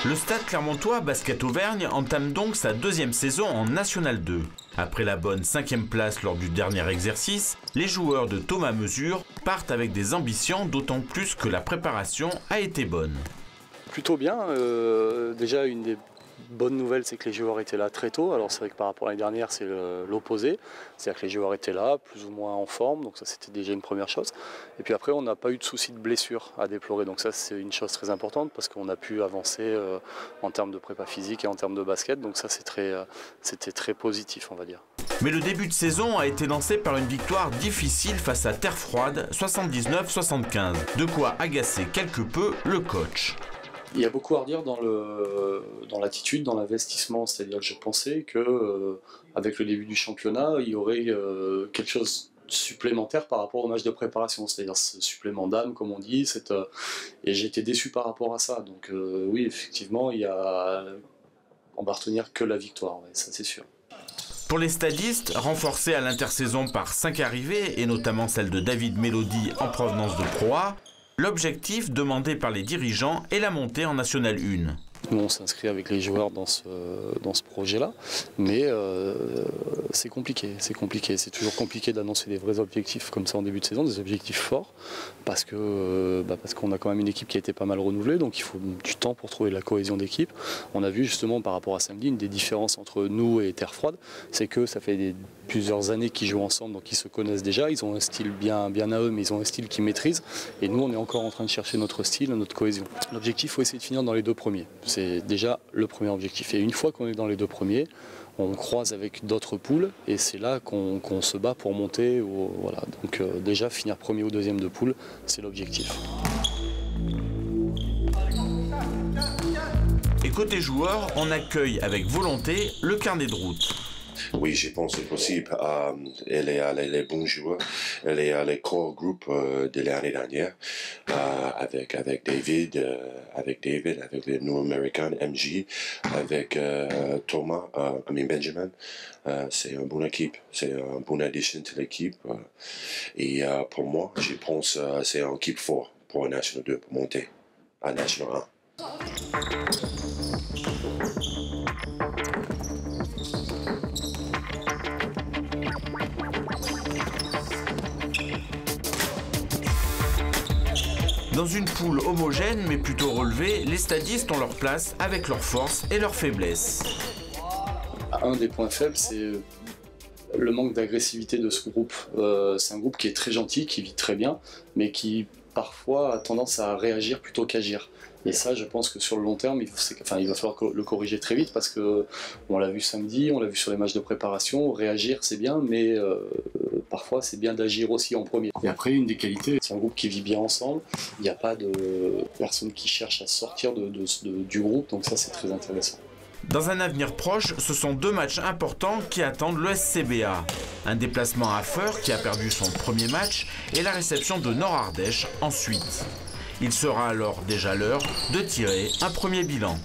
Le Stade Clermontois Basket Auvergne entame donc sa deuxième saison en National 2. Après la bonne 5e place lors du dernier exercice, les joueurs de Thomas Mesure partent avec des ambitions, d'autant plus que la préparation a été bonne. Plutôt bien. Déjà, une des bonnes nouvelles, c'est que les joueurs étaient là très tôt. Alors c'est vrai que par rapport à l'année dernière, c'est l'opposé. C'est-à-dire que les joueurs étaient là, plus ou moins en forme. Donc ça, c'était déjà une première chose. Et puis après, on n'a pas eu de soucis de blessure à déplorer. Donc ça, c'est une chose très importante parce qu'on a pu avancer en termes de prépa physique et en termes de basket. Donc ça, c'était très positif, on va dire. Mais le début de saison a été lancé par une victoire difficile face à Terre Froide, 79-75. De quoi agacer quelque peu le coach. Il y a beaucoup à redire dans l'attitude, dans l'investissement. C'est-à-dire que je pensais que avec le début du championnat, il y aurait quelque chose supplémentaire par rapport au match de préparation, c'est-à-dire ce supplément d'âme, comme on dit. Et j'ai été déçu par rapport à ça. Donc oui, effectivement, on va retenir que la victoire, ouais, ça c'est sûr. Pour les stadistes, renforcés à l'intersaison par 5 arrivées, et notamment celle de David Mélody en provenance de Pro A, l'objectif demandé par les dirigeants est la montée en National 1. Nous, on s'inscrit avec les joueurs dans ce projet-là, mais c'est compliqué. C'est toujours compliqué d'annoncer des vrais objectifs comme ça en début de saison, des objectifs forts, parce qu'on a quand même une équipe qui a été pas mal renouvelée, donc il faut du temps pour trouver la cohésion d'équipe. On a vu justement par rapport à samedi une des différences entre nous et Terre Froide, c'est que ça fait plusieurs années qu'ils jouent ensemble, donc ils se connaissent déjà, ils ont un style bien à eux, mais ils ont un style qu'ils maîtrisent, et nous on est encore en train de chercher notre style, notre cohésion. L'objectif, il faut essayer de finir dans les 2 premiers. C'est déjà le premier objectif. Et une fois qu'on est dans les 2 premiers, on croise avec d'autres poules et c'est là qu'on se bat pour monter. Voilà. Donc déjà finir premier ou deuxième de poule, c'est l'objectif. Et côté joueurs, on accueille avec volonté le carnet de route. Oui, je pense que c'est possible. Elle est à les bons joueurs. Elle est à les core group de l'année dernière avec David, avec les New Americans, MJ, avec Thomas, Benjamin. C'est une bonne équipe. C'est une bonne addition à l'équipe. Et pour moi, je pense que c'est une équipe forte pour National 2 pour monter à National 1. Dans une poule homogène mais plutôt relevée, les stadistes ont leur place avec leurs forces et leurs faiblesses. Un des points faibles, c'est le manque d'agressivité de ce groupe. C'est un groupe qui est très gentil, qui vit très bien, mais qui parfois a tendance à réagir plutôt qu'agir. Et ça, je pense que sur le long terme, il va falloir le corriger très vite parce qu'on l'a vu samedi, on l'a vu sur les matchs de préparation, réagir c'est bien, mais parfois c'est bien d'agir aussi en premier. Et après, une des qualités, c'est un groupe qui vit bien ensemble, il n'y a pas de personne qui cherche à sortir du groupe, donc ça c'est très intéressant. Dans un avenir proche, ce sont 2 matchs importants qui attendent le SCBA. Un déplacement à Feur qui a perdu son premier match et la réception de Nord-Ardèche ensuite. Il sera alors déjà l'heure de tirer un premier bilan.